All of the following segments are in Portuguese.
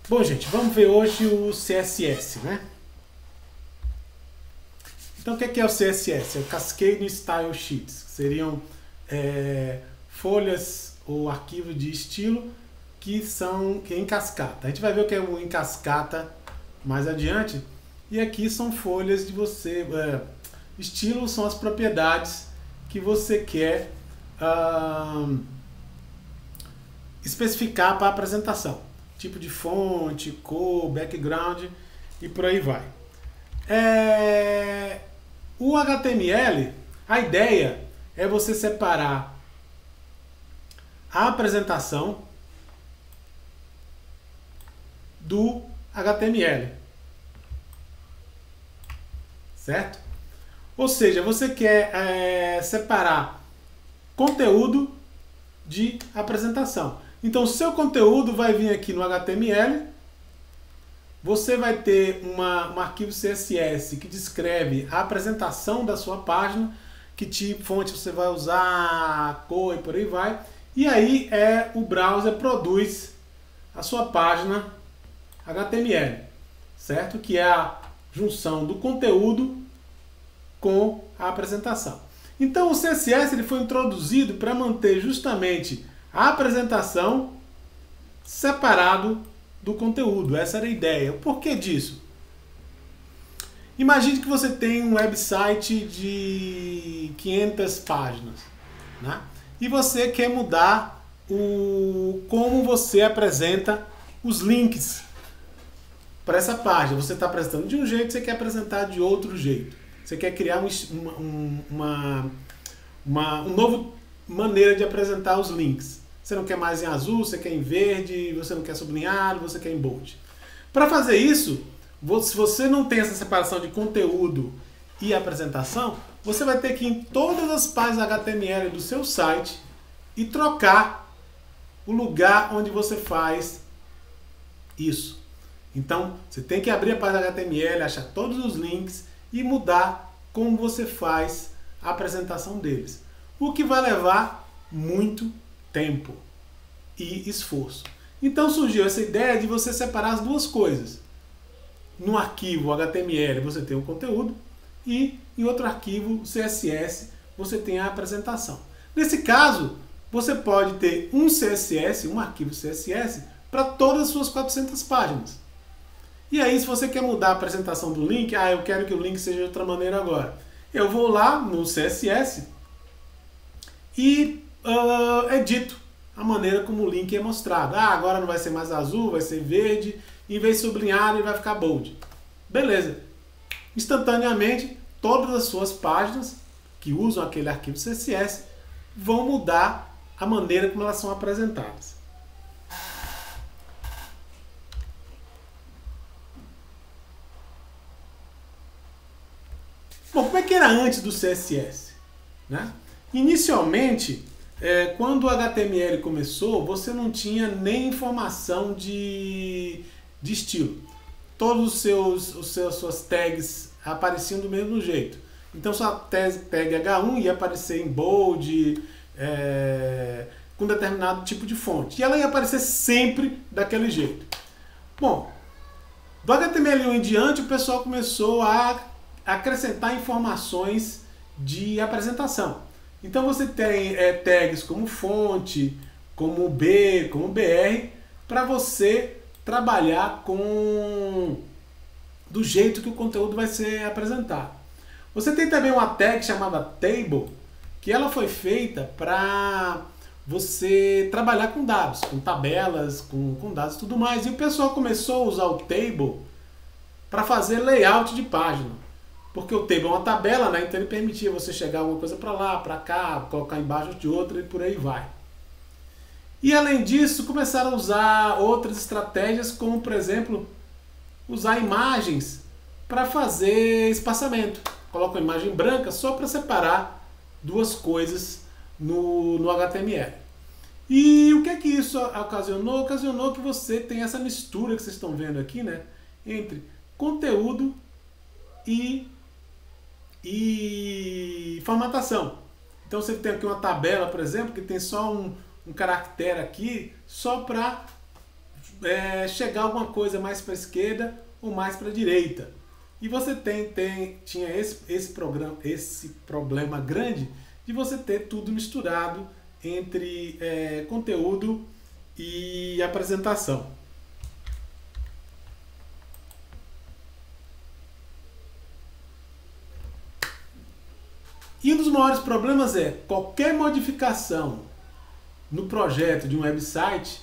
Bom, gente, vamos ver hoje o CSS, né? Então, o que é o CSS? É o Cascade Style Sheets, que seriam folhas ou arquivos de estilo que são em cascata. A gente vai ver o que é o em cascata mais adiante. E aqui são folhas de você... estilo são as propriedades que você quer especificar para a apresentação. Tipo de fonte, cor, background e por aí vai. O HTML, a ideia é você separar a apresentação do HTML. Certo? Ou seja, você quer separar conteúdo de apresentação. Então, o seu conteúdo vai vir aqui no HTML. Você vai ter um arquivo CSS que descreve a apresentação da sua página, que tipo fonte você vai usar, cor e por aí vai. E aí o browser produz a sua página HTML, certo? Que é a junção do conteúdo com a apresentação. Então o CSS ele foi introduzido para manter justamente a apresentação separado do conteúdo. Essa era a ideia. O porquê disso? Imagine que você tem um website de 500 páginas, né? E você quer mudar como você apresenta os links para essa página. Você está apresentando de um jeito, você quer apresentar de outro jeito. Você quer criar uma nova maneira de apresentar os links. Você não quer mais em azul, você quer em verde, você não quer sublinhado, você quer em bold. Para fazer isso, se você não tem essa separação de conteúdo e apresentação, você vai ter que ir em todas as páginas HTML do seu site e trocar o lugar onde você faz isso. Então, você tem que abrir a página HTML, achar todos os links e mudar como você faz a apresentação deles. O que vai levar muito tempo e esforço. Então surgiu essa ideia de você separar as duas coisas. No arquivo HTML você tem o conteúdo e em outro arquivo CSS você tem a apresentação. Nesse caso, você pode ter um CSS, um arquivo CSS para todas as suas 400 páginas. E aí, se você quer mudar a apresentação do link, eu quero que o link seja de outra maneira agora. Eu vou lá no CSS e edito a maneira como o link é mostrado. Agora não vai ser mais azul, vai ser verde, em vez de sublinhado ele vai ficar bold. Beleza. Instantaneamente, todas as suas páginas que usam aquele arquivo CSS vão mudar a maneira como elas são apresentadas. Bom, como é que era antes do CSS? Né? Inicialmente, quando o HTML começou, você não tinha nem informação de estilo. Todos suas tags apareciam do mesmo jeito. Então sua tag H1 ia aparecer em bold, com determinado tipo de fonte. E ela ia aparecer sempre daquele jeito. Bom, do HTML1 em diante, o pessoal começou a acrescentar informações de apresentação. Então você tem tags como fonte, como B, como BR, para você trabalhar do jeito que o conteúdo vai ser apresentado. Você tem também uma tag chamada Table, que ela foi feita para você trabalhar com dados, com tabelas, com dados e tudo mais. E o pessoal começou a usar o Table para fazer layout de página. Porque o table é uma tabela, né? Então ele permitia você chegar alguma coisa para lá, para cá, colocar embaixo de outra e por aí vai. E além disso, começaram a usar outras estratégias, como por exemplo, usar imagens para fazer espaçamento. Coloca uma imagem branca só para separar duas coisas no HTML. E o que é que isso ocasionou? Ocasionou que você tem essa mistura que vocês estão vendo aqui, né? Entre conteúdo e formatação. Então você tem aqui uma tabela, por exemplo, que tem só um caractere aqui, só para chegar alguma coisa mais para a esquerda ou mais para a direita. E você tinha esse problema grande de você ter tudo misturado entre conteúdo e apresentação. E um dos maiores problemas é qualquer modificação no projeto de um website,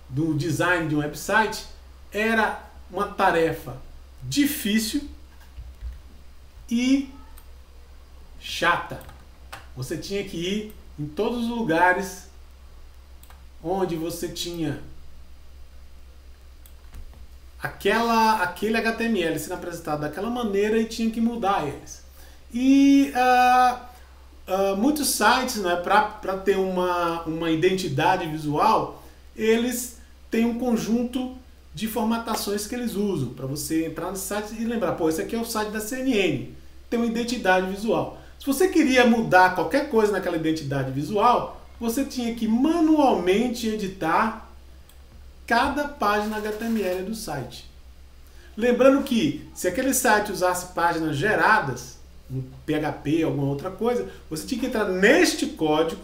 do design de um website, era uma tarefa difícil e chata. Você tinha que ir em todos os lugares onde você tinha aquele HTML sendo apresentado daquela maneira e tinha que mudar eles. E muitos sites, né, para ter uma identidade visual, eles têm um conjunto de formatações que eles usam para você entrar no site e lembrar, pô, esse aqui é o site da CNN, tem uma identidade visual. Se você queria mudar qualquer coisa naquela identidade visual, você tinha que manualmente editar cada página HTML do site. Lembrando que se aquele site usasse páginas geradas, um PHP, alguma outra coisa, você tinha que entrar neste código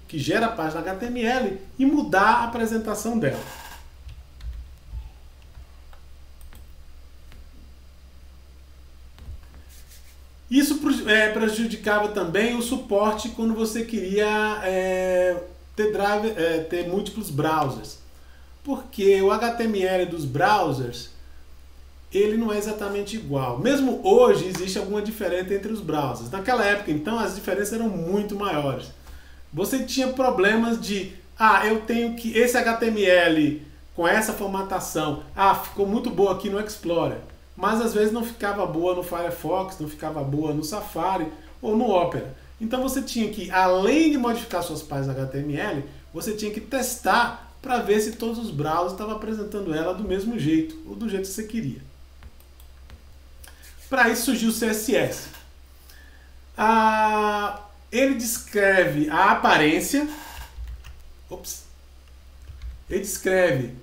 que gera a página HTML e mudar a apresentação dela. Isso prejudicava também o suporte quando você queria ter múltiplos browsers. Porque o HTML dos browsers ele não é exatamente igual. Mesmo hoje existe alguma diferença entre os browsers. Naquela época, então, as diferenças eram muito maiores. Você tinha problemas de, eu tenho que esse HTML com essa formatação, ficou muito boa aqui no Explorer, mas às vezes não ficava boa no Firefox, não ficava boa no Safari ou no Opera. Então você tinha que, além de modificar suas páginas HTML, você tinha que testar para ver se todos os browsers estavam apresentando ela do mesmo jeito, ou do jeito que você queria. Para isso surgiu o CSS. Ele descreve a aparência. Ele descreve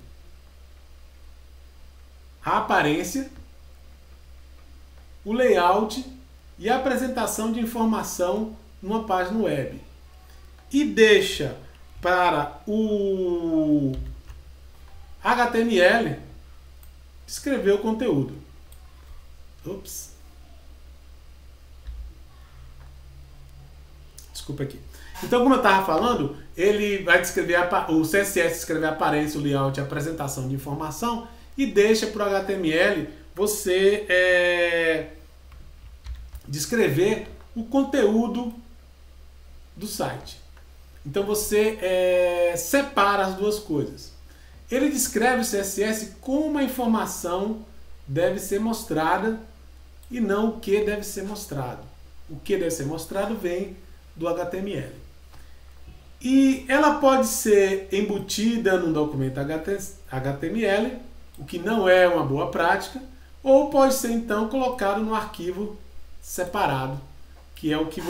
a aparência, o layout e a apresentação de informação numa página web. E deixa para o HTML descrever o conteúdo. Desculpa aqui. Então, como eu estava falando, ele vai descrever o CSS descrever a aparência, o layout, a apresentação de informação e deixa para o HTML você descrever o conteúdo do site. Então você separa as duas coisas. Ele descreve o CSS como a informação deve ser mostrada e não o que deve ser mostrado. O que deve ser mostrado vem do HTML. E ela pode ser embutida num documento HTML, o que não é uma boa prática, ou pode ser então colocado num arquivo separado, que é o que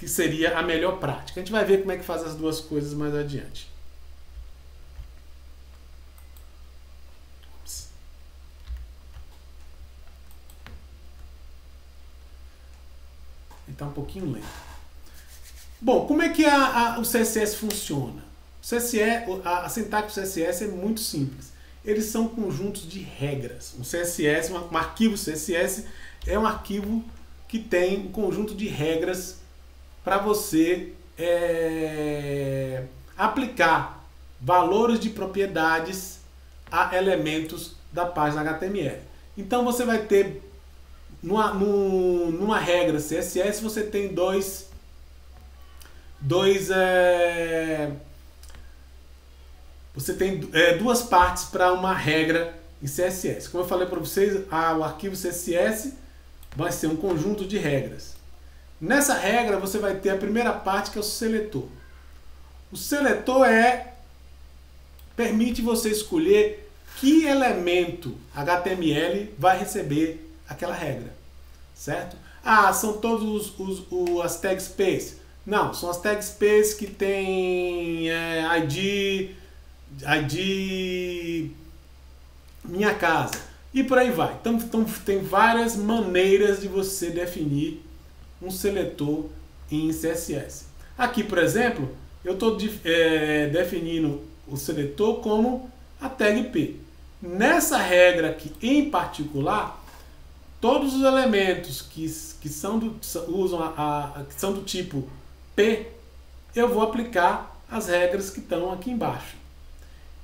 seria a melhor prática. A gente vai ver como é que faz as duas coisas mais adiante. Está um pouquinho lento. Bom, como é que o CSS funciona? A sintaxe do CSS é muito simples. Eles são conjuntos de regras. Um CSS, um arquivo CSS é um arquivo que tem um conjunto de regras para você aplicar valores de propriedades a elementos da página HTML. Então você vai ter numa regra CSS você tem duas partes para uma regra em CSS. Como eu falei para vocês, o arquivo CSS vai ser um conjunto de regras. Nessa regra você vai ter a primeira parte, que é o seletor. O seletor permite você escolher que elemento HTML vai receber aquela regra, certo? São todos as tag space. Não, são as tag space que tem ID, ID minha casa e por aí vai. Então tem várias maneiras de você definir um seletor em CSS. Aqui, por exemplo, eu estou definindo o seletor como a tag P. Nessa regra aqui em particular, todos os elementos que são do tipo P, eu vou aplicar as regras que estão aqui embaixo.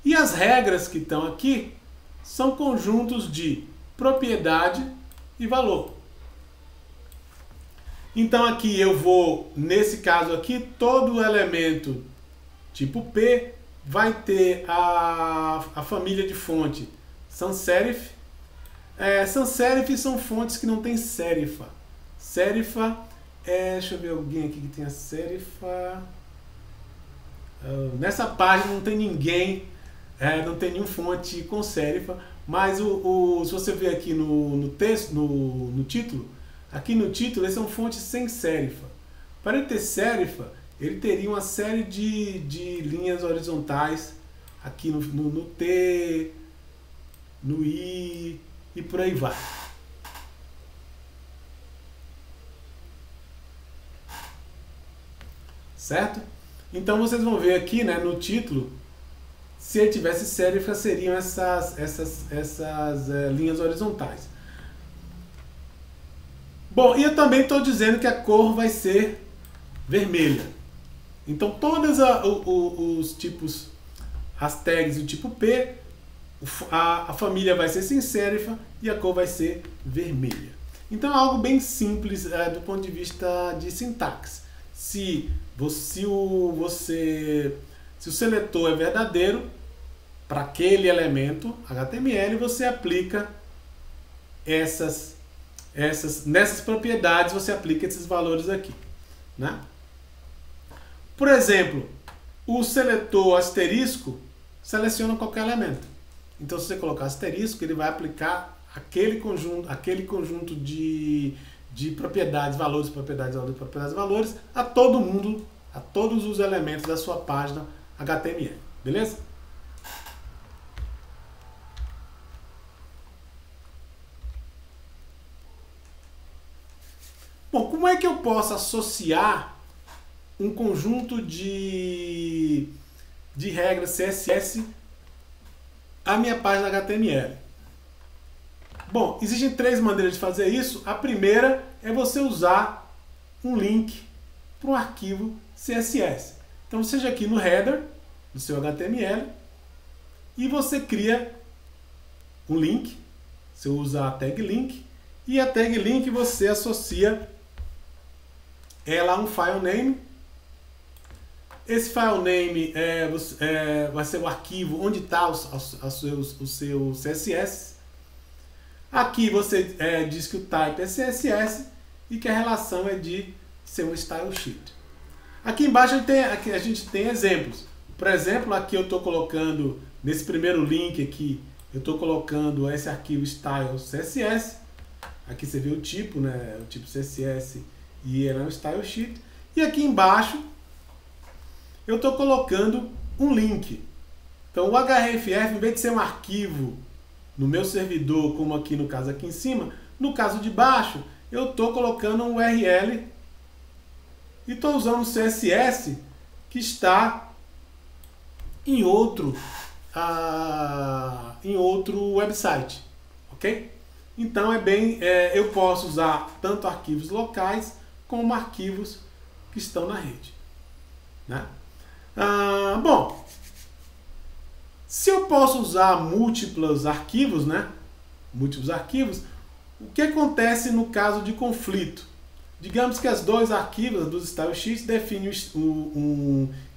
E as regras que estão aqui são conjuntos de propriedade e valor. Então aqui eu vou, nesse caso aqui, todo elemento tipo P vai ter a família de fonte sans serif. Sans serif são fontes que não tem serifa. Serifa deixa eu ver alguém aqui que tem a serifa. Nessa página não tem ninguém, não tem nenhuma fonte com serifa, mas se você ver aqui no texto, no título, aqui no título eles são fontes sem serifa. Para ele ter serifa, ele teria uma série de linhas horizontais aqui no T, no I e por aí vai. Certo? Então vocês vão ver aqui, né, no título, se ele tivesse serifa, seriam essas linhas horizontais. Bom, e eu também estou dizendo que a cor vai ser vermelha. Então todos os tipos, as tags do tipo P, a família vai ser sem serifa e a cor vai ser vermelha. Então é algo bem simples do ponto de vista de sintaxe. Se o seletor é verdadeiro, para aquele elemento HTML, você aplica nessas propriedades, você aplica esses valores aqui, né? Por exemplo, o seletor asterisco seleciona qualquer elemento. Então, se você colocar asterisco, ele vai aplicar aquele conjunto de propriedades, valores, propriedades, valores, propriedades, valores a todo mundo, a todos os elementos da sua página HTML. Beleza? Bom, como é que eu posso associar um conjunto de regras CSS à minha página HTML? Bom, existem três maneiras de fazer isso. A primeira é você usar um link para um arquivo CSS. Então, seja aqui no header do seu HTML e você cria um link. Você usa a tag link e a tag link você associa ela a um file name. Esse file name vai ser o arquivo onde está o seu CSS. Aqui você diz que o type é CSS e que a relação é de ser um style sheet. Aqui embaixo a gente tem exemplos. Por exemplo, aqui eu estou colocando, nesse primeiro link aqui, eu estou colocando esse arquivo style CSS. Aqui você vê o tipo, né? O tipo CSS e ele é um style sheet. E aqui embaixo eu estou colocando um link. Então o hrefs, em vez de ser um arquivo no meu servidor, como aqui no caso aqui em cima, no caso de baixo, eu estou colocando um URL e estou usando o CSS que está em outro website, ok? Então eu posso usar tanto arquivos locais como arquivos que estão na rede, né? Bom, se eu posso usar múltiplos arquivos, né? Múltiplos arquivos, o que acontece no caso de conflito? Digamos que as dois arquivos dos style sheets definem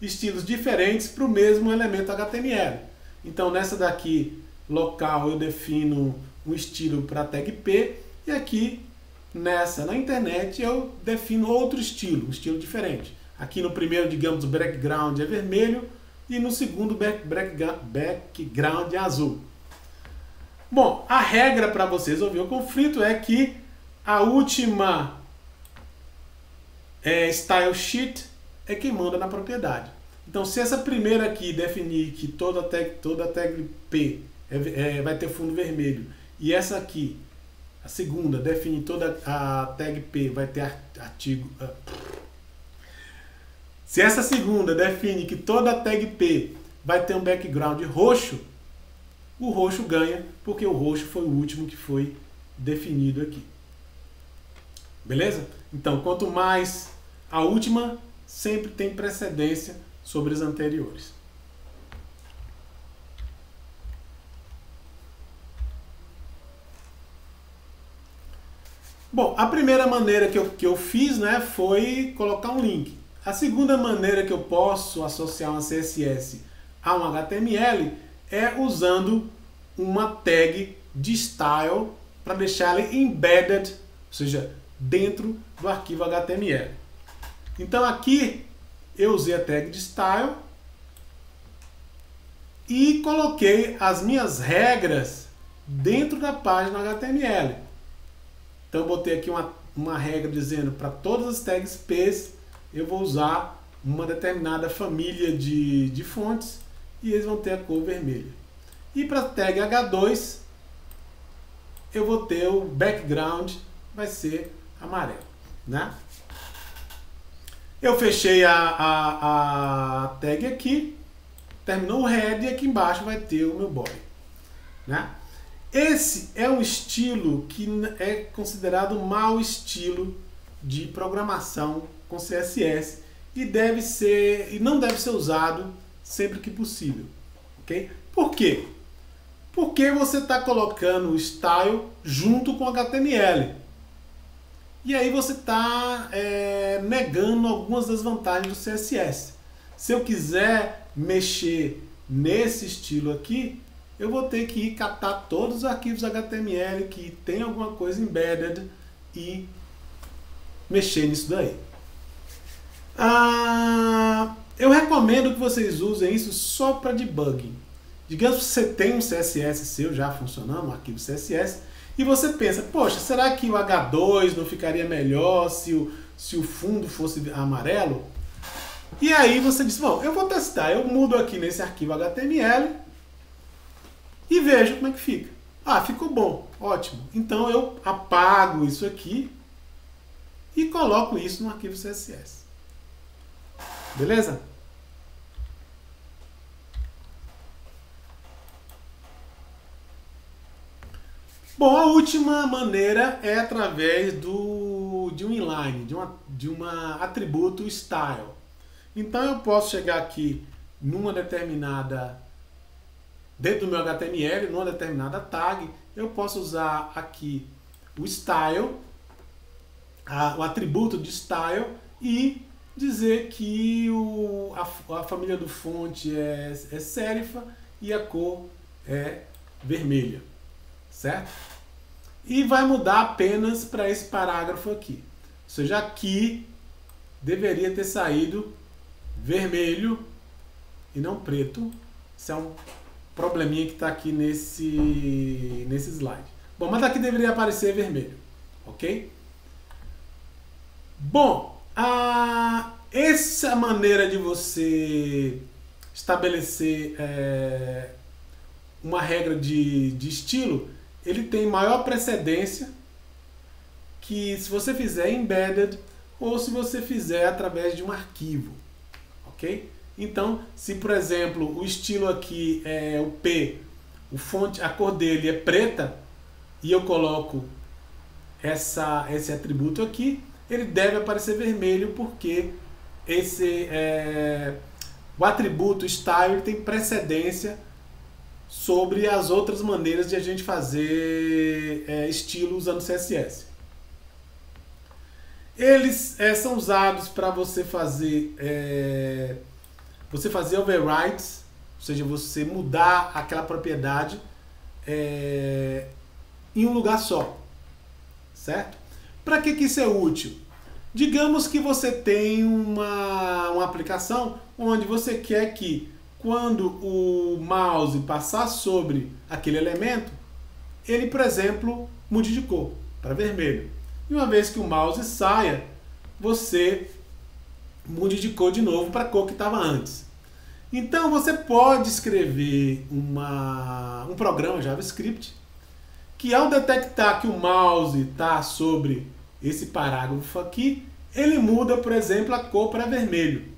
estilos diferentes para o mesmo elemento HTML. Então nessa daqui, local, eu defino um estilo para a tag P e aqui na internet eu defino outro estilo, um estilo diferente. Aqui no primeiro, digamos, o background é vermelho e no segundo background é azul. Bom, a regra para você resolver o conflito é que a última style sheet é quem manda na propriedade. Então, se essa primeira aqui definir que toda tag P vai ter fundo vermelho, e essa aqui, a segunda, define toda a tag P vai ter artigo... Se essa segunda define que toda tag P vai ter um background roxo, o roxo ganha, porque o roxo foi o último que foi definido aqui. Beleza? Então, quanto mais a última, sempre tem precedência sobre as anteriores. Bom, a primeira maneira que eu fiz, né, foi colocar um link. A segunda maneira que eu posso associar uma CSS a um HTML é usando uma tag de style para deixar ela embedded, ou seja, dentro do arquivo HTML. Então aqui eu usei a tag de style e coloquei as minhas regras dentro da página HTML. Então eu botei aqui uma regra dizendo para todas as tags P eu vou usar uma determinada família de fontes e eles vão ter a cor vermelha. E para a tag H2 eu vou ter o background, vai ser amarelo, né? Eu fechei a tag aqui, terminou o head e aqui embaixo vai ter o meu body, né? Esse é um estilo que é considerado um mau estilo de programação com CSS e não deve ser usado sempre que possível, ok? Por quê? Porque você está colocando o style junto com o HTML. E aí você está negando algumas das vantagens do CSS. Se eu quiser mexer nesse estilo aqui, eu vou ter que ir catar todos os arquivos HTML que tem alguma coisa embedded e mexer nisso daí. Eu recomendo que vocês usem isso só para debugging. Digamos que você tem um CSS seu já funcionando, um arquivo CSS, e você pensa, poxa, será que o H2 não ficaria melhor se o fundo fosse amarelo? E aí você diz, bom, eu vou testar, eu mudo aqui nesse arquivo HTML e vejo como é que fica. Ah, ficou bom, ótimo. Então eu apago isso aqui e coloco isso no arquivo CSS. Beleza? Bom, a última maneira é através de um inline, de uma atributo style. Então eu posso chegar aqui numa determinada, dentro do meu HTML, numa determinada tag, eu posso usar aqui o style, o atributo de style e dizer que a família do fonte é serifa e a cor é vermelha, certo? E vai mudar apenas para esse parágrafo aqui. Ou seja, aqui deveria ter saído vermelho e não preto. Isso é um probleminha que está aqui nesse slide. Bom, mas aqui deveria aparecer vermelho, ok? Bom, essa maneira de você estabelecer uma regra de estilo, ele tem maior precedência que se você fizer embedded ou se você fizer através de um arquivo, ok? Então, se por exemplo o estilo aqui é o P, a cor dele é preta e eu coloco esse atributo aqui, ele deve aparecer vermelho porque o atributo style tem precedência sobre as outras maneiras de a gente fazer estilo usando CSS. Eles são usados para você fazer overrides, ou seja, você mudar aquela propriedade em um lugar só, certo? Para que isso é útil? Digamos que você tem uma aplicação onde você quer que quando o mouse passar sobre aquele elemento, ele, por exemplo, mude de cor para vermelho. E uma vez que o mouse saia, você mude de cor de novo para a cor que estava antes. Então você pode escrever um programa JavaScript que, ao detectar que o mouse está sobre esse parágrafo aqui, ele muda, por exemplo, a cor para vermelho.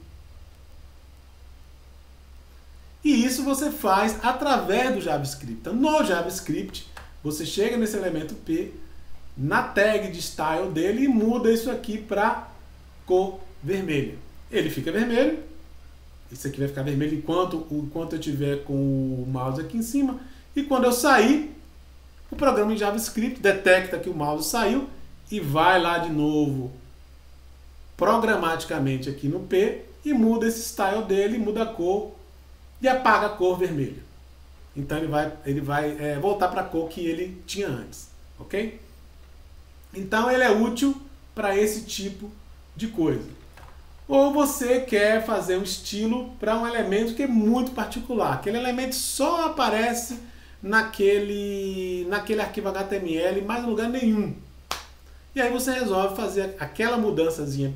E isso você faz através do JavaScript. Então, no JavaScript, você chega nesse elemento P, na tag de style dele, e muda isso aqui para cor vermelha. Ele fica vermelho. Esse aqui vai ficar vermelho enquanto eu tiver com o mouse aqui em cima. E quando eu sair, o programa em JavaScript detecta que o mouse saiu e vai lá de novo programaticamente aqui no P e muda esse style dele, muda a cor e apaga a cor vermelha. Então ele vai voltar para a cor que ele tinha antes, ok? Então ele é útil para esse tipo de coisa. Ou você quer fazer um estilo para um elemento que é muito particular. Aquele elemento só aparece naquele arquivo HTML, mais em lugar nenhum. E aí você resolve fazer aquela mudançazinha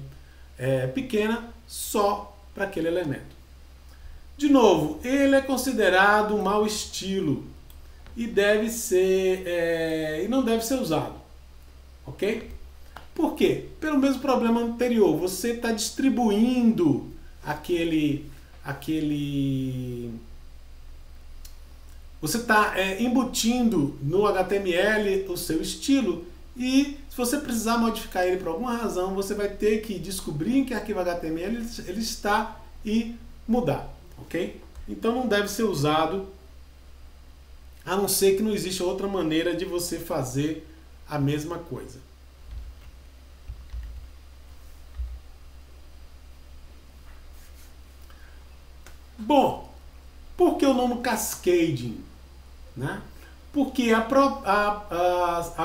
pequena só para aquele elemento. De novo, ele é considerado um mau estilo e não deve ser usado, ok? Por quê? Pelo mesmo problema anterior, você está distribuindo você está embutindo no HTML o seu estilo, e se você precisar modificar ele por alguma razão, você vai ter que descobrir em que arquivo HTML ele está e mudar, ok? Então não deve ser usado, a não ser que não exista outra maneira de você fazer a mesma coisa. Bom, por que o nome cascading? Né? Porque a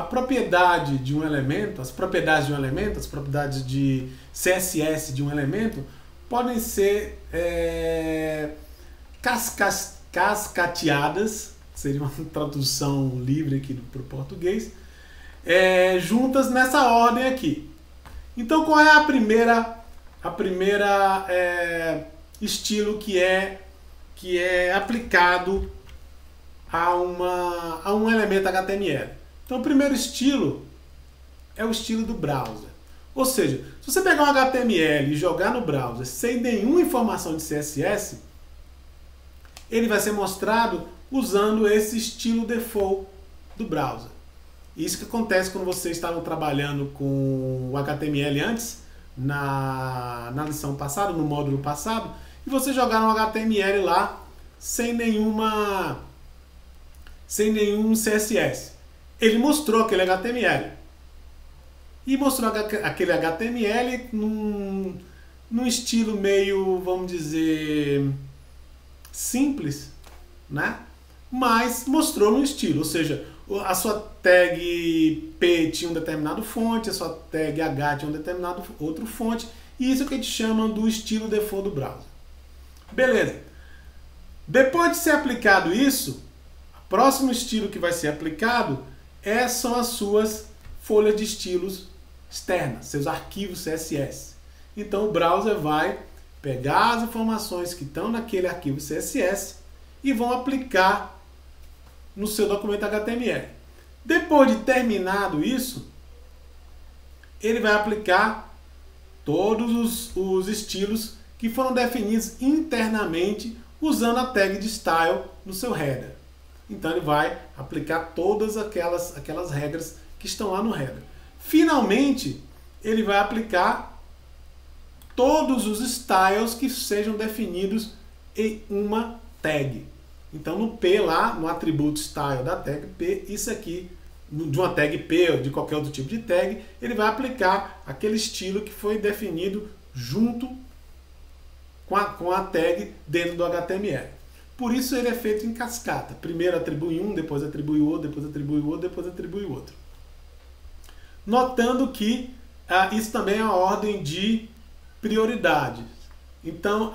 propriedade de um elemento, as propriedades de um elemento, as propriedades de CSS de um elemento, podem ser cascateadas, seria uma tradução livre aqui para o português, juntas nessa ordem aqui. Então, qual é a primeira estilo que é aplicado a um elemento HTML? Então, o primeiro estilo é o estilo do browser. Ou seja, se você pegar um HTML e jogar no browser sem nenhuma informação de CSS, ele vai ser mostrado usando esse estilo default do browser. Isso que acontece quando vocês estavam trabalhando com o HTML antes, na lição passada, no módulo passado, e você jogar um HTML lá sem nenhum CSS. Ele mostrou aquele HTML. E mostrou aquele HTML num estilo meio, vamos dizer, simples, né? Mas mostrou no estilo, ou seja, a sua tag P tinha um determinado fonte, a sua tag H tinha um determinado outro fonte, e isso é o que a gente chama do estilo default do browser. Beleza. Depois de ser aplicado isso, o próximo estilo que vai ser aplicado são as suas folhas de estilos externas, seus arquivos CSS. Então o browser vai pegar as informações que estão naquele arquivo CSS e vão aplicar no seu documento HTML. Depois de terminado isso, ele vai aplicar todos os estilos que foram definidos internamente usando a tag de style no seu header. Então ele vai aplicar todas aquelas regras que estão lá no header. Finalmente, ele vai aplicar todos os styles que sejam definidos em uma tag. Então no P lá, no atributo style da tag P, isso aqui, de uma tag P ou de qualquer outro tipo de tag, ele vai aplicar aquele estilo que foi definido junto com a tag dentro do HTML. Por isso ele é feito em cascata. Primeiro atribui um, depois atribui o outro, depois atribui o outro, depois atribui o outro. Notando que isso também é uma ordem de prioridade. Então,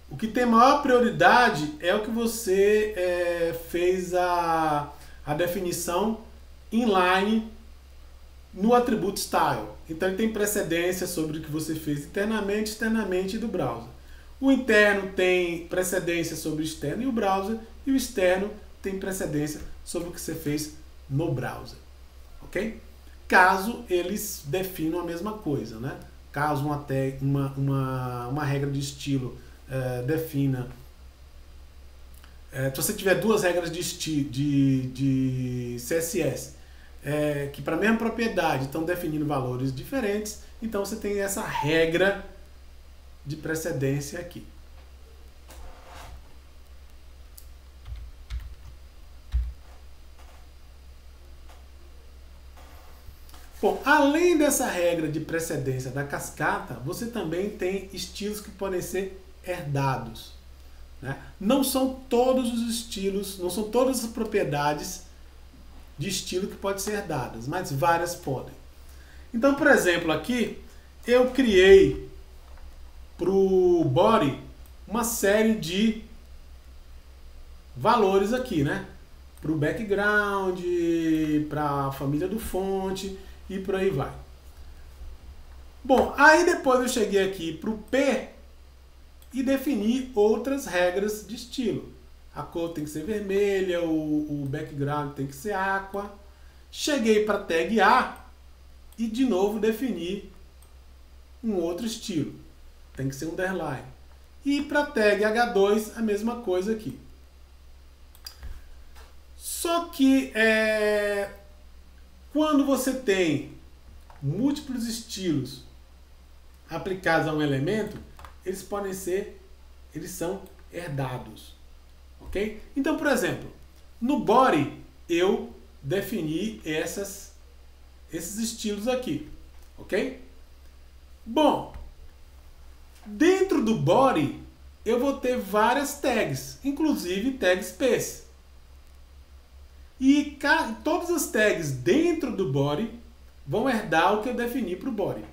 o que tem maior prioridade é o que você fez a definição inline no atributo style. Então ele tem precedência sobre o que você fez internamente, externamente e do browser. O interno tem precedência sobre o externo e o browser, e o externo tem precedência sobre o que você fez no browser, ok? Caso eles definam a mesma coisa, né? Caso uma regra de estilo defina... se você tiver duas regras de CSS que para a mesma propriedade estão definindo valores diferentes, então você tem essa regra de precedência aqui. Bom, além dessa regra de precedência da cascata, você também tem estilos que podem ser herdados, né? Não são todos os estilos, não são todas as propriedades de estilo que podem ser herdadas, mas várias podem. Então, por exemplo, aqui eu criei para o body uma série de valores aqui, né? Para o background, para a família do fonte e por aí vai. Bom, aí depois eu cheguei aqui para o P e defini outras regras de estilo. A cor tem que ser vermelha, o background tem que ser aqua. Cheguei para a tag A e de novo defini um outro estilo. Tem que ser um underline. E para a tag H2 a mesma coisa aqui. Só que quando você tem múltiplos estilos aplicados a um elemento, eles são herdados, ok? Então, por exemplo, no body eu defini esses estilos aqui, ok? Bom, dentro do body eu vou ter várias tags, inclusive tag space. E todas as tags dentro do body vão herdar o que eu defini para o body.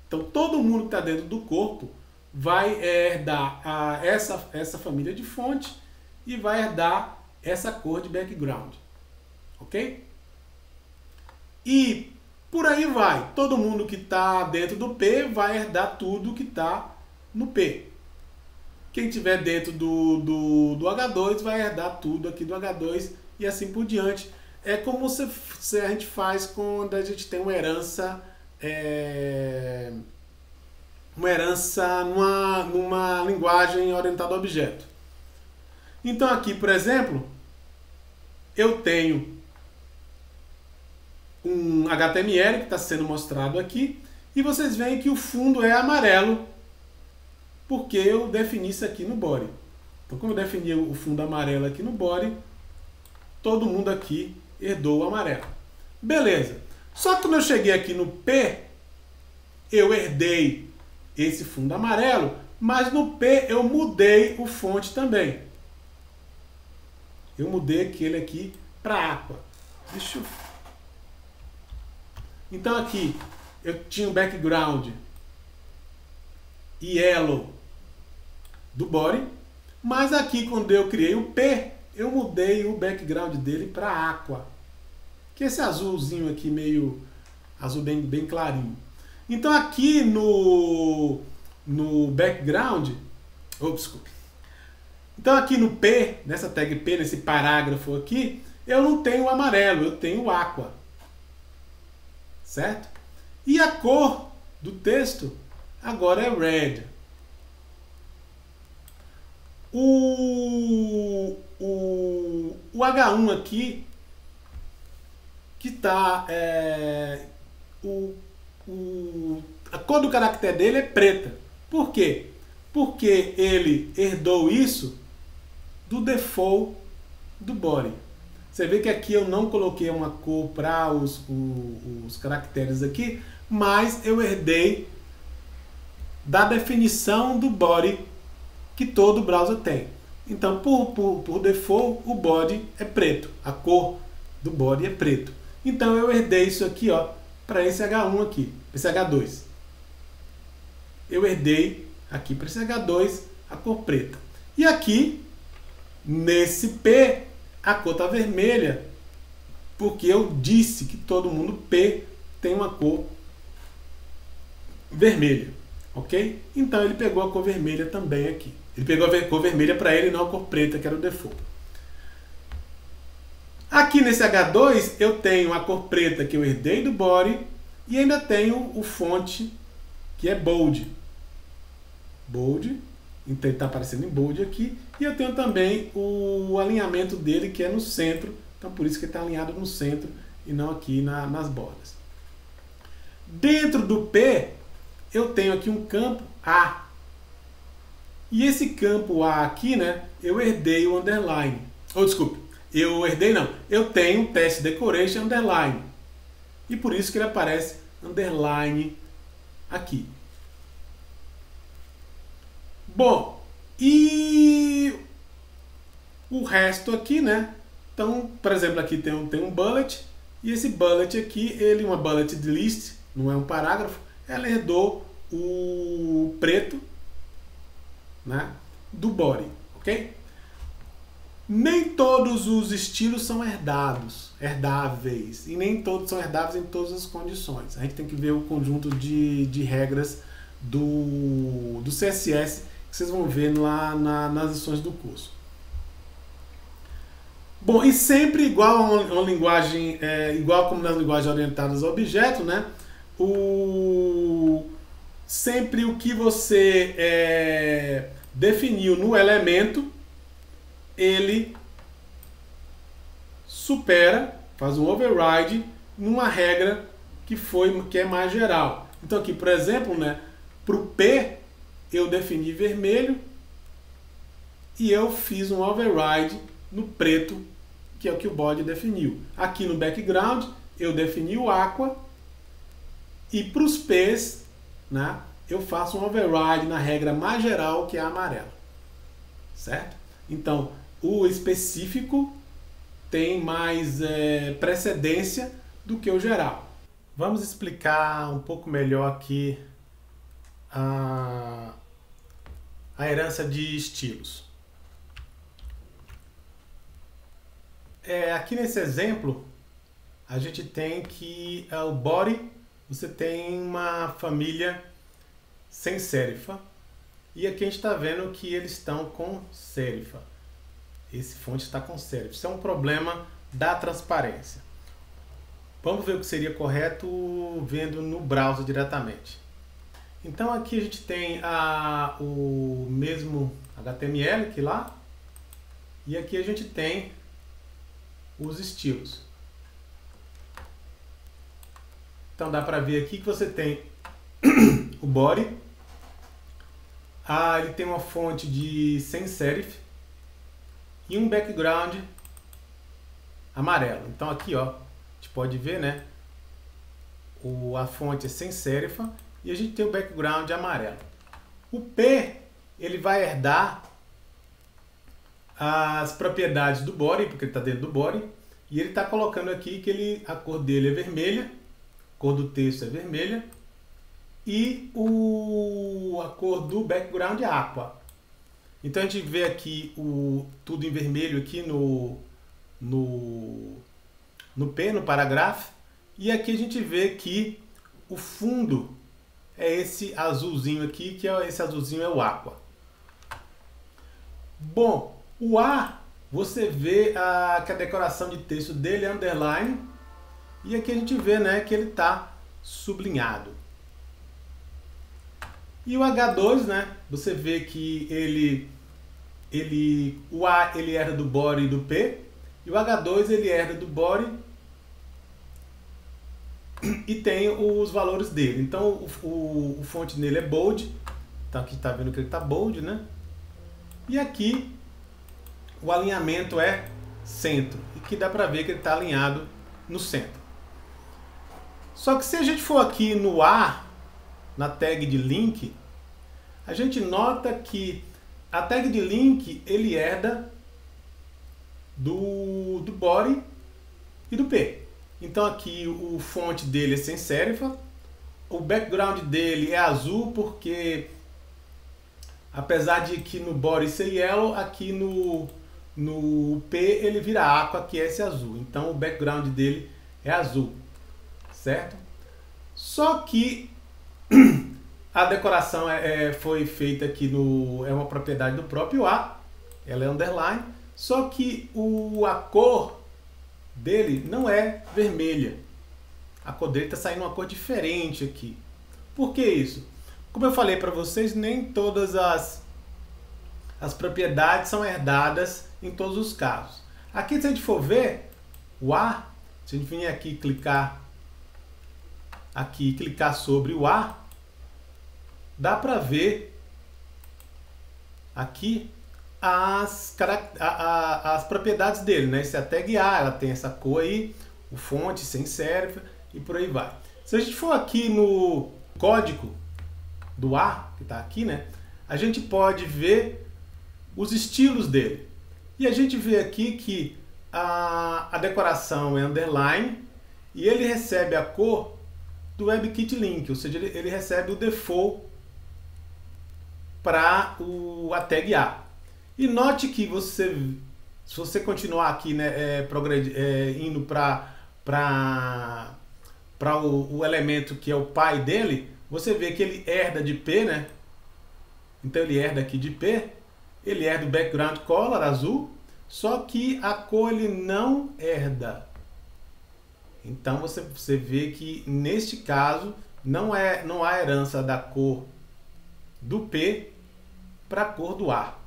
Então todo mundo que está dentro do corpo vai herdar essa família de fonte e vai herdar essa cor de background. Ok? E por aí vai. Todo mundo que está dentro do P vai herdar tudo que está no P. Quem estiver dentro do H2 vai herdar tudo aqui do H2 e assim por diante. É como a gente faz quando a gente tem uma herança numa linguagem orientada a objeto. Então aqui, por exemplo, eu tenho um HTML que está sendo mostrado aqui e vocês veem que o fundo é amarelo porque eu defini isso aqui no body. Então, como eu defini o fundo amarelo aqui no body, todo mundo aqui herdou o amarelo. Beleza. Só que quando eu cheguei aqui no P, eu herdei esse fundo amarelo, mas no P eu mudei o fonte também. Eu mudei aquele aqui para aqua. Então aqui eu tinha o background yellow do body, mas aqui quando eu criei o P, eu mudei o background dele para aqua, que é esse azulzinho aqui, meio azul bem clarinho. Então aqui no background, desculpe. Então aqui no P, nessa tag P, nesse parágrafo aqui, eu não tenho o amarelo, eu tenho o aqua. Certo? E a cor do texto agora é red. O H1 aqui, que está... a cor do caractere dele é preta. Por quê? Porque ele herdou isso do default do body. Você vê que aqui eu não coloquei uma cor para os caracteres aqui, mas eu herdei da definição do body que todo browser tem. Então, por default, o body é preto. A cor do body é preto. Então, eu herdei isso aqui, ó, para esse H1 aqui, esse H2. Eu herdei aqui para esse H2 a cor preta. E aqui, nesse P, a cor está vermelha, porque eu disse que todo mundo P tem uma cor vermelha. ok? Então ele pegou a cor vermelha também aqui. Ele pegou a cor vermelha para ele e não a cor preta, que era o default. Aqui nesse H2 eu tenho a cor preta que eu herdei do body e ainda tenho o fonte que é bold. Bold, então ele está aparecendo em bold aqui. E eu tenho também o alinhamento dele que é no centro, então por isso que ele está alinhado no centro e não aqui nas bordas. Dentro do P eu tenho aqui um campo A. E esse campo A aqui, né, eu herdei o underline. Ou desculpe, eu herdei não. Eu tenho test decoration underline. E por isso que ele aparece underline aqui. Bom, e o resto aqui, né? Então, por exemplo, aqui tem um bullet. E esse bullet aqui, ele uma bullet de list, não é um parágrafo. Ela herdou o preto, né, do body, ok? Nem todos os estilos são herdáveis, e nem todos são herdáveis em todas as condições. A gente tem que ver o conjunto de regras do CSS que vocês vão ver lá nas lições do curso. Bom, e sempre igual a uma linguagem, igual como nas linguagens orientadas a objeto, né? Sempre o que você definiu no elemento, ele supera, faz um override numa regra que é mais geral. Então aqui, por exemplo, né, para o P eu defini vermelho e eu fiz um override no preto, que é o que o body definiu. Aqui no background eu defini o aqua e para os P's, né, eu faço um override na regra mais geral, que é a amarela. Certo? Então, o específico tem mais precedência do que o geral. Vamos explicar um pouco melhor aqui a herança de estilos. Aqui nesse exemplo, a gente tem que o body, você tem uma família sem serifa. E aqui a gente está vendo que eles estão com serifa. Esse fonte está com serifa. Isso é um problema da transparência. Vamos ver o que seria correto vendo no browser diretamente. Então aqui a gente tem o mesmo HTML que lá. E aqui a gente tem os estilos. Então dá para ver aqui que você tem o body. Ele tem uma fonte de sans serif e um background amarelo. Então aqui, ó, a gente pode ver, né? A fonte é sem serifa e a gente tem o background amarelo. O P, ele vai herdar as propriedades do body, porque ele está dentro do body, e ele está colocando aqui que a cor dele é vermelha, a cor do texto é vermelha, e a cor do background é aqua. Então a gente vê aqui tudo em vermelho aqui no P, no parágrafo, e aqui a gente vê que o fundo é esse azulzinho aqui, que esse azulzinho é o aqua. Bom, o A, você vê que a decoração de texto dele é underline, e aqui a gente vê, né, que ele está sublinhado. E o H2, né, você vê que o A ele herda do body e do P, e o H2 ele herda do body e tem os valores dele. Então o fonte nele é bold, então aqui está vendo que ele está bold, né? E aqui o alinhamento é centro, e que dá para ver que ele está alinhado no centro. Só que se a gente for aqui no A, na tag de link, a gente nota que a tag de link ele herda do body e do P. Então aqui o fonte dele é sem serifa, o background dele é azul porque apesar de que no body ser yellow, aqui no P ele vira aqua, que é esse azul. Então o background dele é azul, certo? Só que A decoração foi feita aqui é uma propriedade do próprio A, ela é underline, só que a cor dele não é vermelha. A cor dele está saindo uma cor diferente aqui. Por que isso? Como eu falei para vocês, nem todas as propriedades são herdadas em todos os casos. Aqui, se a gente for ver, o A, se a gente vir aqui clicar aqui e clicar sobre o A, dá para ver aqui as propriedades dele, né? Esse é a tag A, ela tem essa cor aí, o fonte sem serif e por aí vai. Se a gente for aqui no código do A, que está aqui, né? A gente pode ver os estilos dele. E a gente vê aqui que a decoração é underline e ele recebe a cor do WebKit Link, ou seja, ele recebe o default para a tag A. E note que se você continuar aqui, né, indo para o elemento que é o pai dele, você vê que ele herda de P, né? Então ele herda aqui de P, ele herda o background color azul, só que a cor ele não herda. Então você vê que neste caso não há herança da cor do P para a cor do A,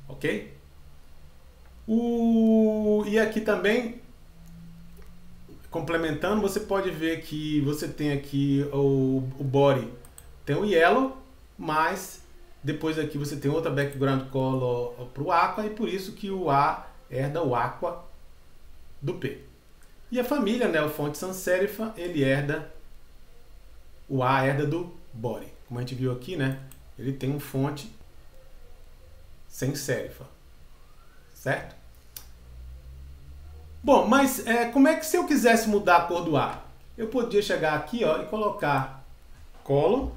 ok? E aqui também, complementando, você pode ver que você tem aqui o body, tem o yellow, mas depois aqui você tem outra background color para o aqua, e por isso que o A herda o aqua do P. E a família, né, o fonte sans serif, ele herda, o A herda do body. Como a gente viu aqui, né, ele tem um fonte sem serif, certo? Bom, mas como é que se eu quisesse mudar a cor do A? Eu podia chegar aqui, ó, e colocar color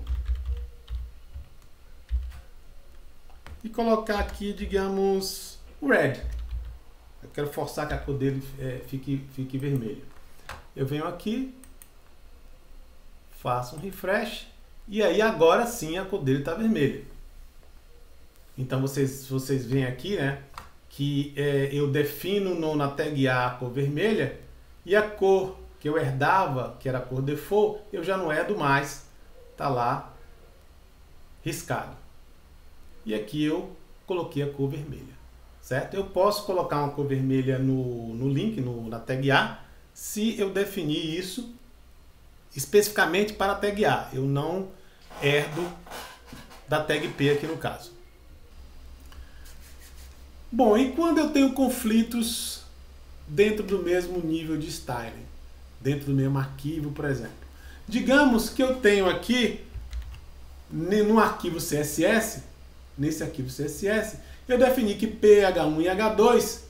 e colocar aqui, digamos, red. Eu quero forçar que a cor dele fique vermelha. Eu venho aqui, faço um refresh e aí agora sim a cor dele está vermelha. Então vocês veem aqui, né, que eu defino na tag A a cor vermelha e a cor que eu herdava, que era a cor default, eu já não herdo mais, tá lá riscado. E aqui eu coloquei a cor vermelha, certo? Eu posso colocar uma cor vermelha no link, na tag A, se eu definir isso especificamente para a tag A. Eu não herdo da tag P aqui no caso. Bom, e quando eu tenho conflitos dentro do mesmo nível de styling, dentro do mesmo arquivo, por exemplo? Digamos que eu tenho aqui, no arquivo CSS, nesse arquivo CSS, eu defini que P, H1 e H2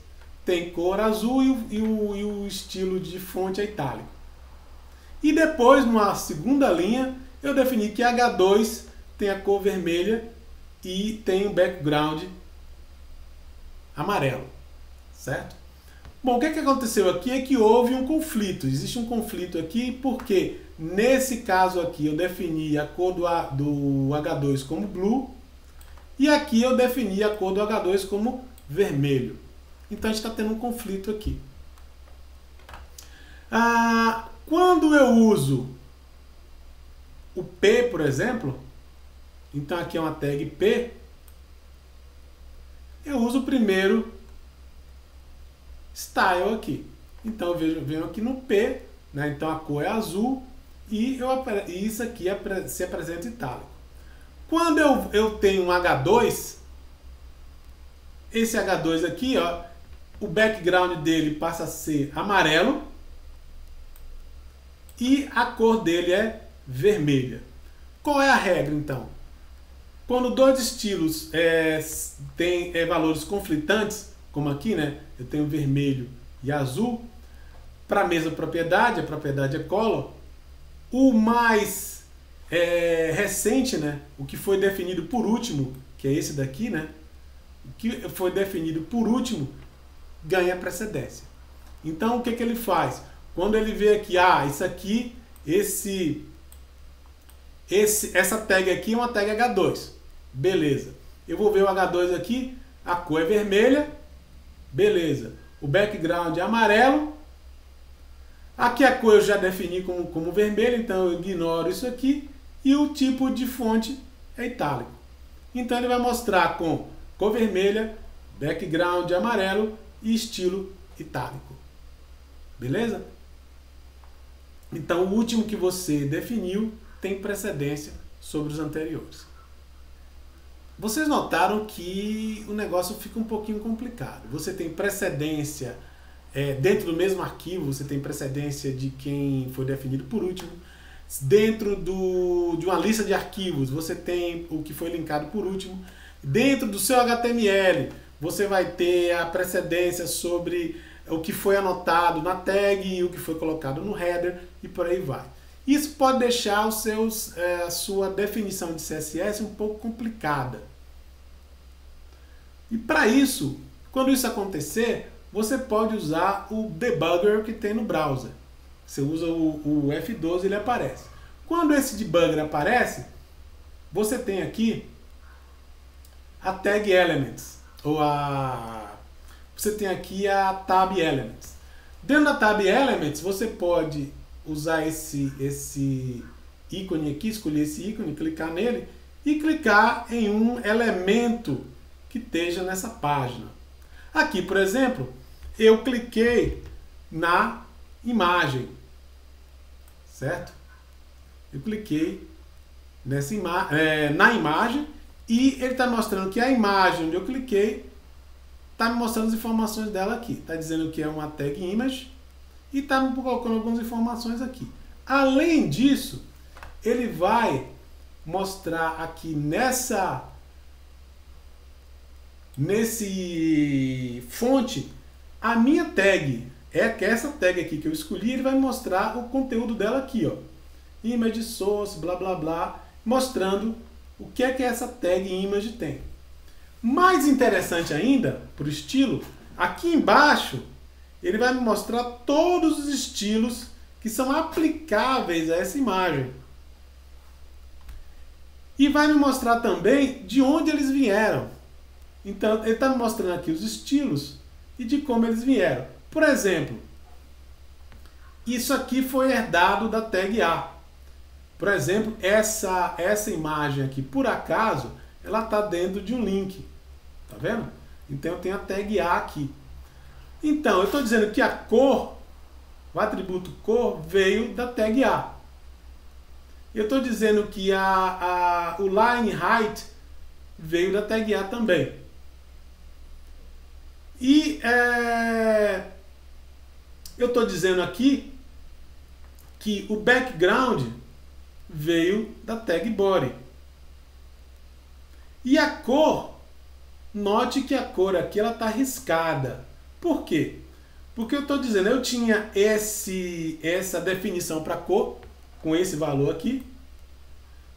tem cor azul e o estilo de fonte é itálico. E depois, numa segunda linha, eu defini que H2 tem a cor vermelha e tem um background amarelo, certo? Bom, o que aconteceu aqui é que houve um conflito. Existe um conflito aqui porque, nesse caso aqui, eu defini a cor do H2 como blue e aqui eu defini a cor do H2 como vermelho. Então a gente está tendo um conflito aqui. Quando eu uso o P, por exemplo, então aqui é uma tag P, eu uso o primeiro style aqui. Então eu venho aqui no P, né? Então a cor é azul e isso aqui se apresenta itálico. Quando eu tenho um H2, esse H2 aqui, ó, o background dele passa a ser amarelo e a cor dele é vermelha. Qual é a regra então? Quando dois estilos têm valores conflitantes, como aqui, né? Eu tenho vermelho e azul, para a mesma propriedade, a propriedade é color, o mais recente, né? O que foi definido por último, que é esse daqui, né? O que foi definido por último ganha precedência. Então o que ele faz? Quando ele vê aqui, isso aqui, esse essa tag aqui é uma tag H2. Beleza. Eu vou ver o H2 aqui, a cor é vermelha. Beleza. O background é amarelo. Aqui a cor eu já defini como vermelho, então eu ignoro isso aqui. E o tipo de fonte é itálico. Então ele vai mostrar com cor vermelha, background amarelo e estilo itálico. Beleza? Então o último que você definiu tem precedência sobre os anteriores. Vocês notaram que o negócio fica um pouquinho complicado. Você tem precedência dentro do mesmo arquivo, você tem precedência de quem foi definido por último. Dentro de uma lista de arquivos, você tem o que foi linkado por último. Dentro do seu HTML, você vai ter a precedência sobre o que foi anotado na tag e o que foi colocado no header e por aí vai. Isso pode deixar a sua definição de CSS um pouco complicada. E para isso, quando isso acontecer, você pode usar o debugger que tem no browser. Você usa o F12 e ele aparece. Quando esse debugger aparece, você tem aqui a tag elements, você tem aqui a tab elements. Dentro da tab elements, você pode usar esse ícone aqui, escolher esse ícone, clicar nele e clicar em um elemento que esteja nessa página. Aqui, por exemplo, eu cliquei na imagem, certo? Eu cliquei na imagem e ele está mostrando que a imagem onde eu cliquei está me mostrando as informações dela aqui. Está dizendo que é uma tag image e está me colocando algumas informações aqui. Além disso, ele vai mostrar aqui nesse fonte a minha tag. Que é essa tag aqui que eu escolhi, ele vai mostrar o conteúdo dela aqui, ó. Image source, blá blá blá, mostrando o que é que essa tag image tem. Mais interessante ainda, para o estilo, aqui embaixo ele vai me mostrar todos os estilos que são aplicáveis a essa imagem. E vai me mostrar também de onde eles vieram. Então ele está me mostrando aqui os estilos e de como eles vieram. Por exemplo, isso aqui foi herdado da tag A. Por exemplo, essa imagem aqui, por acaso, ela está dentro de um link. Tá vendo? Então eu tenho a tag A aqui. Então, eu estou dizendo que a cor, o atributo cor, veio da tag A. Eu estou dizendo que o line height veio da tag A também. E eu estou dizendo aqui que o background veio da tag body. E a cor, note que a cor aqui ela está riscada. Por quê? Porque eu estou dizendo, eu tinha essa definição para cor, com esse valor aqui.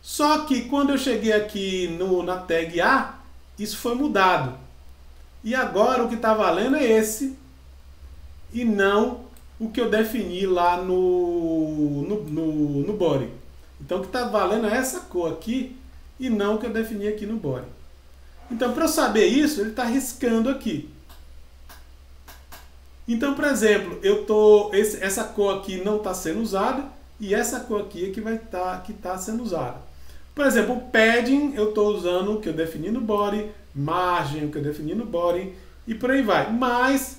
Só que quando eu cheguei aqui na tag A, isso foi mudado. E agora o que está valendo é esse, e não o que eu defini lá no body. Então o que está valendo é essa cor aqui, e não o que eu defini aqui no body. Então, para eu saber isso, ele está riscando aqui. Então, por exemplo, essa cor aqui não está sendo usada, e essa cor aqui é que está sendo usada. Por exemplo, o padding eu estou usando o que eu defini no body, margem o que eu defini no body, e por aí vai. Mas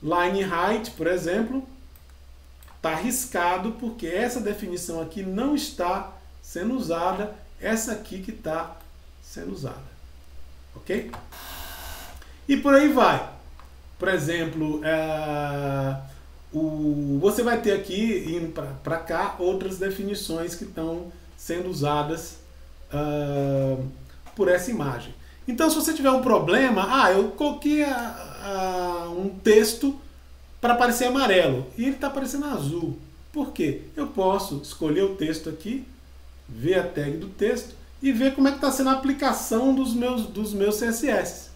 line height, por exemplo, está riscado porque essa definição aqui não está sendo usada, essa aqui que está sendo usada. Ok? E por aí vai. Por exemplo, você vai ter aqui, indo para cá, outras definições que estão sendo usadas por essa imagem. Então, se você tiver um problema, eu coloquei um texto para aparecer amarelo e ele está aparecendo azul. Por quê? Eu posso escolher o texto aqui, ver a tag do texto e ver como é que está sendo a aplicação dos meus CSS.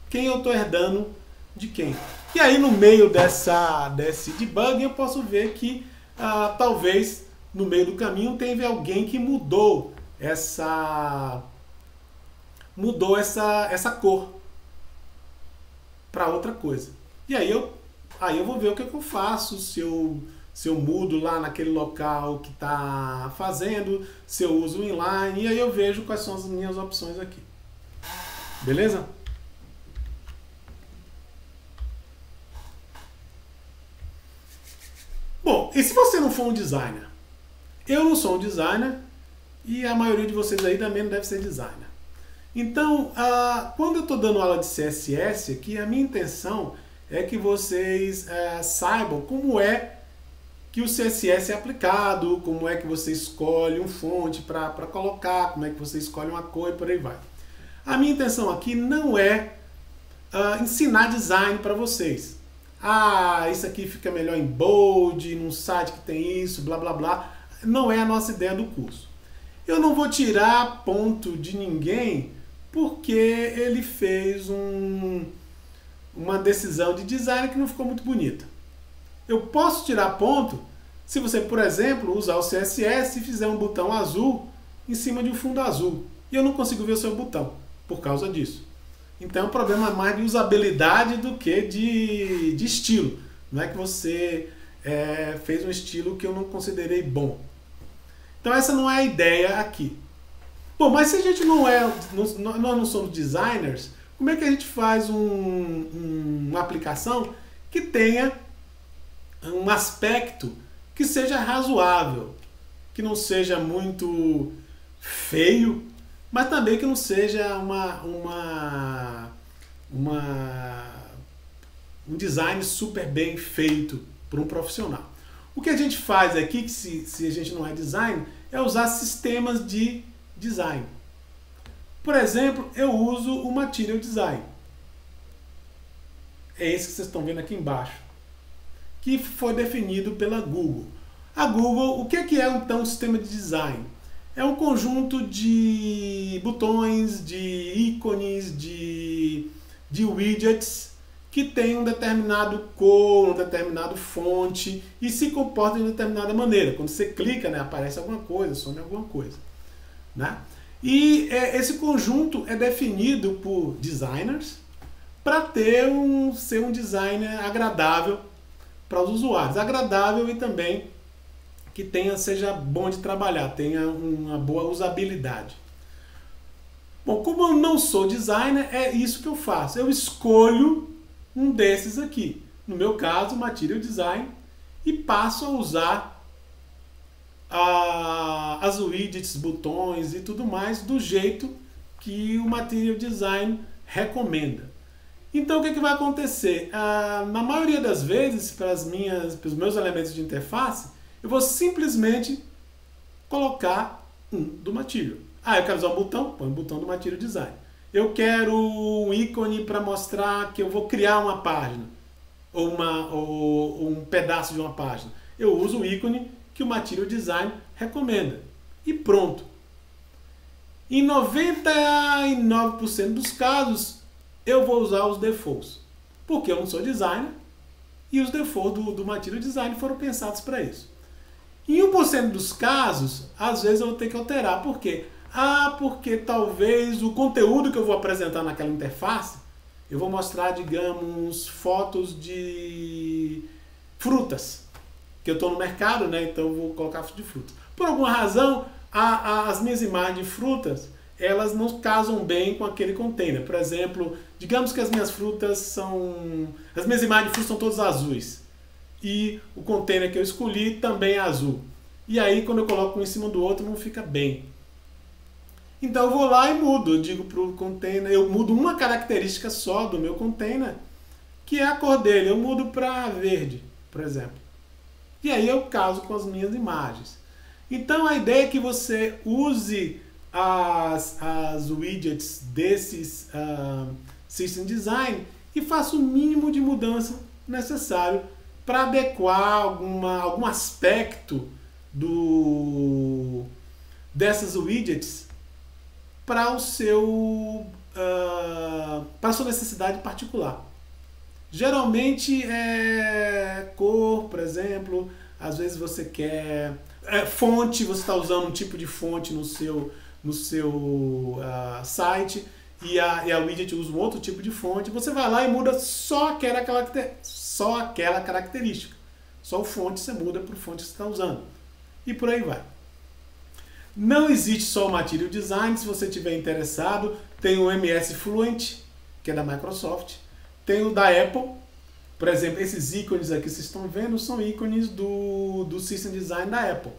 Quem eu estou herdando de quem. E aí no meio desse debug eu posso ver que talvez no meio do caminho teve alguém que mudou essa cor para outra coisa. E aí eu vou ver o que eu faço, se eu mudo lá naquele local que está fazendo, se eu uso o inline, e aí eu vejo quais são as minhas opções aqui. Beleza? Bom, e se você não for um designer? Eu não sou um designer e a maioria de vocês aí também não deve ser designer. Então, quando eu estou dando aula de CSS aqui, a minha intenção é que vocês saibam como é que o CSS é aplicado, como é que você escolhe um fonte para colocar, como é que você escolhe uma cor e por aí vai. A minha intenção aqui não é ensinar design para vocês. Isso aqui fica melhor em bold, num site que tem isso, blá blá blá. Não é a nossa ideia do curso. Eu não vou tirar ponto de ninguém porque ele fez uma decisão de design que não ficou muito bonita. Eu posso tirar ponto se você, por exemplo, usar o CSS e fizer um botão azul em cima de um fundo azul. E eu não consigo ver o seu botão por causa disso. Então é um problema mais de usabilidade do que de estilo. Não é que você fez um estilo que eu não considerei bom. Então essa não é a ideia aqui. Bom, mas se a gente nós não somos designers, como é que a gente faz uma aplicação que tenha um aspecto que seja razoável, que não seja muito feio, mas também que não seja um design super bem feito por um profissional. O que a gente faz aqui, que se a gente não é design, é usar sistemas de design. Por exemplo, eu uso o Material Design. É esse que vocês estão vendo aqui embaixo, que foi definido pela Google. A Google, o que é então um sistema de design? É um conjunto de botões, de ícones, de widgets que tem um determinado cor, um determinado fonte e se comporta de uma determinada maneira. Quando você clica, né, aparece alguma coisa, some alguma coisa. Né? E esse conjunto é definido por designers para ser um design agradável para os usuários. Agradável e também que seja bom de trabalhar, tenha uma boa usabilidade. Bom, como eu não sou designer, é isso que eu faço. Eu escolho um desses aqui. No meu caso, Material Design, e passo a usar as widgets, botões e tudo mais do jeito que o Material Design recomenda. Então o que vai acontecer? Na maioria das vezes, para os meus elementos de interface, eu vou simplesmente colocar um do Material. Eu quero usar um botão, põe um botão do Material Design. Eu quero um ícone para mostrar que eu vou criar uma página, ou um pedaço de uma página. Eu uso o ícone que o Material Design recomenda. E pronto. Em 99% dos casos, eu vou usar os defaults. Porque eu não sou designer e os defaults do Material Design foram pensados para isso. Em 1% dos casos, às vezes eu vou ter que alterar. Por quê? Porque talvez o conteúdo que eu vou apresentar naquela interface, eu vou mostrar, digamos, fotos de frutas. Que eu estou no mercado, né? Então eu vou colocar fotos de frutas. Por alguma razão, as minhas imagens de frutas, elas não casam bem com aquele container. Por exemplo, digamos que as minhas imagens de frutas são todas azuis. E o container que eu escolhi também é azul. E aí, quando eu coloco um em cima do outro, não fica bem. Então eu vou lá e mudo. Eu digo para o container, eu mudo uma característica só do meu container, que é a cor dele. Eu mudo para verde, por exemplo. E aí eu caso com as minhas imagens. Então a ideia é que você use as widgets desses System Design e faça o mínimo de mudança necessário para adequar algum aspecto dessas widgets para a sua necessidade particular. Geralmente é cor, por exemplo, às vezes você quer fonte, você está usando um tipo de fonte no site e a widget usa um outro tipo de fonte, você vai lá e muda só aquela característica. Só o fonte você muda para o fonte que você está usando. E por aí vai. Não existe só o Material Design, se você estiver interessado, tem o MS Fluent, que é da Microsoft, tem o da Apple. Por exemplo, esses ícones aqui que vocês estão vendo são ícones do System Design da Apple.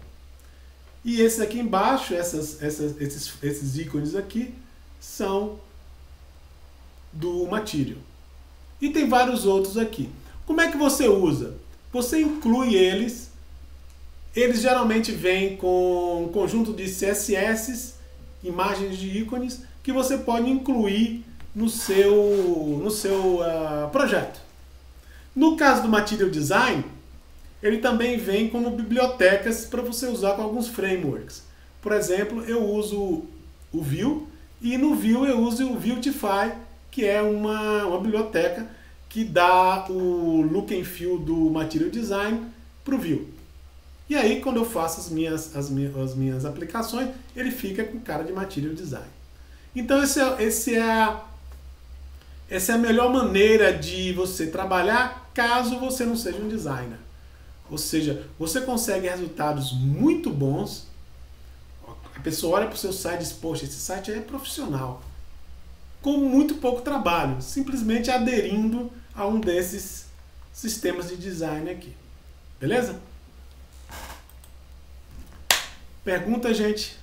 E esses aqui embaixo, esses ícones aqui, são do Material. E tem vários outros aqui. Como é que você usa? Você inclui eles. Eles geralmente vêm com um conjunto de CSS, imagens de ícones, que você pode incluir no seu projeto. No caso do Material Design, ele também vem como bibliotecas para você usar com alguns frameworks. Por exemplo, eu uso o Vue, e no Vue eu uso o Vuetify, que é uma biblioteca que dá o look and feel do Material Design para o Vue. E aí, quando eu faço as minhas aplicações, ele fica com cara de Material Design. Então, essa é a melhor maneira de você trabalhar caso você não seja um designer. Ou seja, você consegue resultados muito bons. A pessoa olha para o seu site e diz, poxa, esse site é profissional. Com muito pouco trabalho, simplesmente aderindo a um desses sistemas de design aqui. Beleza? Pergunta, gente?